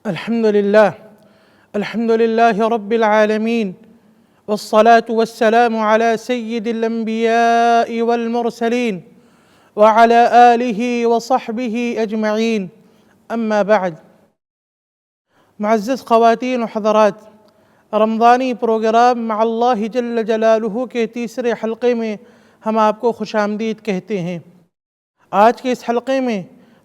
الحمد لله رب العالمين، والصلاة والسلام على سيد الأنبياء والمرسلين وعلى آله وصحبه أجمعين، أما بعد۔ معزز خواتین و حضرات، رمضانی پروگرام مع اللہ جل جلالہ کے تیسرے حلقے میں ہم آپ کو خوش آمدید کہتے ہیں۔ آج کے اس حلقے میں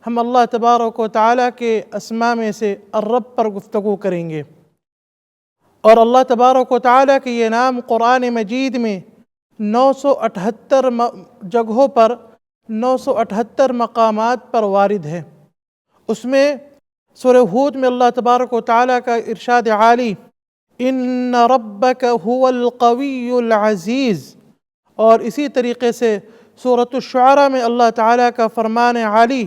ہم اللہ تبارک و تعالیٰ کے اسماء میں سے الرب پر گفتگو کریں گے، اور اللہ تبارک و تعالیٰ کے یہ نام قرآن مجید میں 978 جگہوں پر 978 مقامات پر وارد ہے۔ اس میں سورہ ہود میں اللہ تبارک و تعالیٰ کا ارشاد عالی ان ربک هو القوی العزیز، اور اسی طریقے سے سورۃ الشعراء میں اللہ تعالیٰ کا فرمان عالی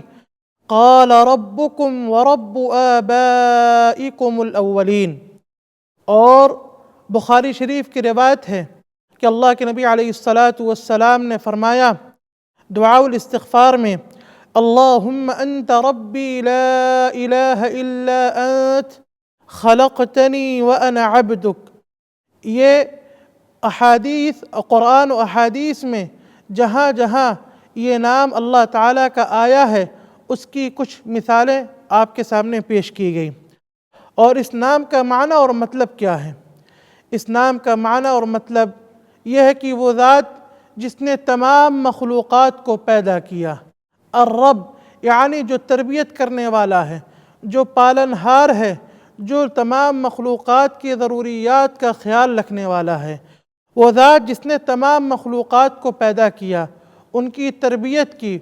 قال ربکم ورب آبائکم الاولین۔ اور بخاری شریف کی روایت ہے کہ اللہ کے نبی علیہ السلام نے فرمایا دعاء الاستغفار میں اللہم انت ربی لا الہ الا انت خلقتنی وانا عبدک۔ یہ احادیث قرآن و احادیث میں جہاں جہاں یہ نام اللہ تعالیٰ کا آیا ہے اس کی کچھ مثالیں آپ کے سامنے پیش کی گئیں۔ اور اس نام کا معنی اور مطلب کیا ہے؟ اس نام کا معنی اور مطلب یہ ہے کہ وہ ذات جس نے تمام مخلوقات کو پیدا کیا، الرب یعنی جو تربیت کرنے والا ہے، جو پالنہار ہے، جو تمام مخلوقات کی ضروریات کا خیال رکھنے والا ہے، وہ ذات جس نے تمام مخلوقات کو پیدا کیا، ان کی تربیت کی،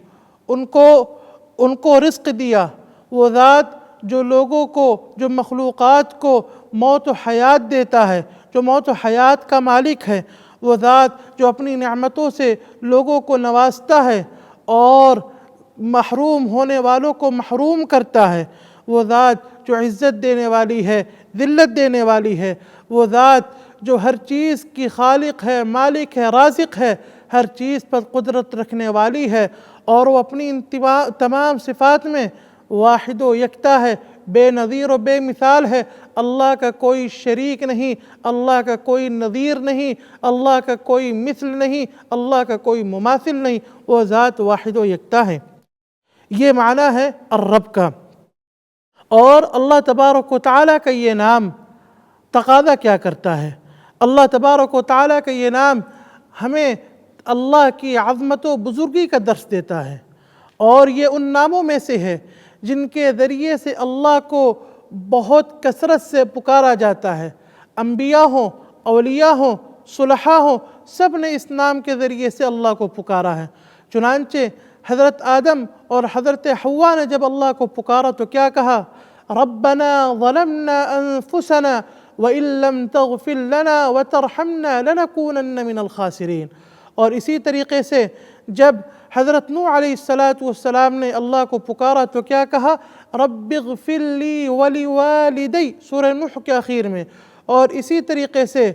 ان کو رزق دیا، وہ ذات جو لوگوں کو، جو مخلوقات کو موت و حیات دیتا ہے، جو موت و حیات کا مالک ہے، وہ ذات جو اپنی نعمتوں سے لوگوں کو نوازتا ہے اور محروم ہونے والوں کو محروم کرتا ہے، وہ ذات جو عزت دینے والی ہے، ذلت دینے والی ہے، وہ ذات جو ہر چیز کی خالق ہے، مالک ہے، رازق ہے، ہر چیز پر قدرت رکھنے والی ہے، اور وہ اپنی تمام صفات میں واحد و یکتا ہے، بے نظیر و بے مثال ہے۔ اللہ کا کوئی شریک نہیں، اللہ کا کوئی نظیر نہیں، اللہ کا کوئی مثل نہیں، اللہ کا کوئی مماثل نہیں، وہ ذات واحد و یکتا ہے۔ یہ معنی ہے الرب کا۔ اور اللہ تبارک و تعالیٰ کا یہ نام تقاضا کیا کرتا ہے؟ اللہ تبارک و تعالیٰ کا یہ نام ہمیں اللہ کی عظمت و بزرگی کا درس دیتا ہے، اور یہ ان ناموں میں سے ہے جن کے ذریعے سے اللہ کو بہت کثرت سے پکارا جاتا ہے۔ انبیاء ہوں، اولیاء ہوں، صلحاء ہوں، سب نے اس نام کے ذریعے سے اللہ کو پکارا ہے۔ چنانچہ حضرت آدم اور حضرت حوا نے جب اللہ کو پکارا تو کیا کہا؟ ربنا ظلمنا انفسنا وَإِن لَّمْ تَغْفِرْ لَنَا وَتَرْحَمْنَا لَنَكُونَنَّ مِنَ الْخَاسِرِينَ۔ اور اسی طریقے سے جب حضرت نوح علیہ السلام نے اللہ کو پکارا تو کیا کہا؟ رب اغفر لی ولوالدی، سورہ نوح کے آخر میں۔ اور اسی طریقے سے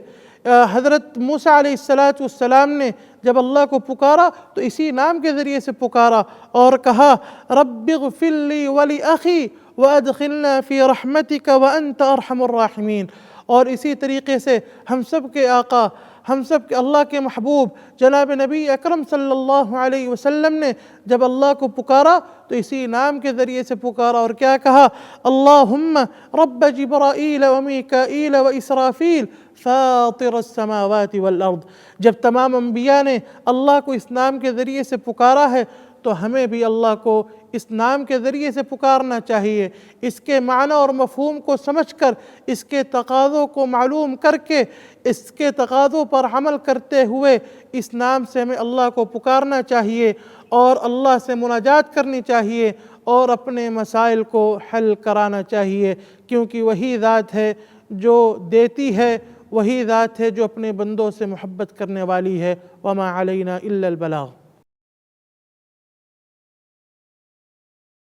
حضرت موسیٰ علیہ السلام نے جب اللہ کو پکارا تو اسی نام کے ذریعے سے پکارا اور کہا رب اغفر لی ولاخی وادخلنا فی رحمتک وانت ارحم الراحمین۔ اور اسی طریقے سے ہم سب کے آقا، ہم سب کے اللہ کے محبوب جناب نبی اکرم صلی اللہ علیہ وسلم نے جب اللہ کو پکارا تو اسی نام کے ذریعے سے پکارا اور کیا کہا؟ اللہم رب جبرائیل ومیکائیل واسرافیل فاطر السماوات والارض۔ جب تمام انبیاء نے اللہ کو اس نام کے ذریعے سے پکارا ہے تو ہمیں بھی اللہ کو اس نام کے ذریعے سے پکارنا چاہیے۔ اس کے معنی اور مفہوم کو سمجھ کر، اس کے تقاضوں کو معلوم کر کے، اس کے تقاضوں پر عمل کرتے ہوئے اس نام سے ہمیں اللہ کو پکارنا چاہیے اور اللہ سے مناجات کرنی چاہیے اور اپنے مسائل کو حل کرانا چاہیے، کیونکہ وہی ذات ہے جو دیتی ہے، وہی ذات ہے جو اپنے بندوں سے محبت کرنے والی ہے۔ وما علینا الا البلاغ۔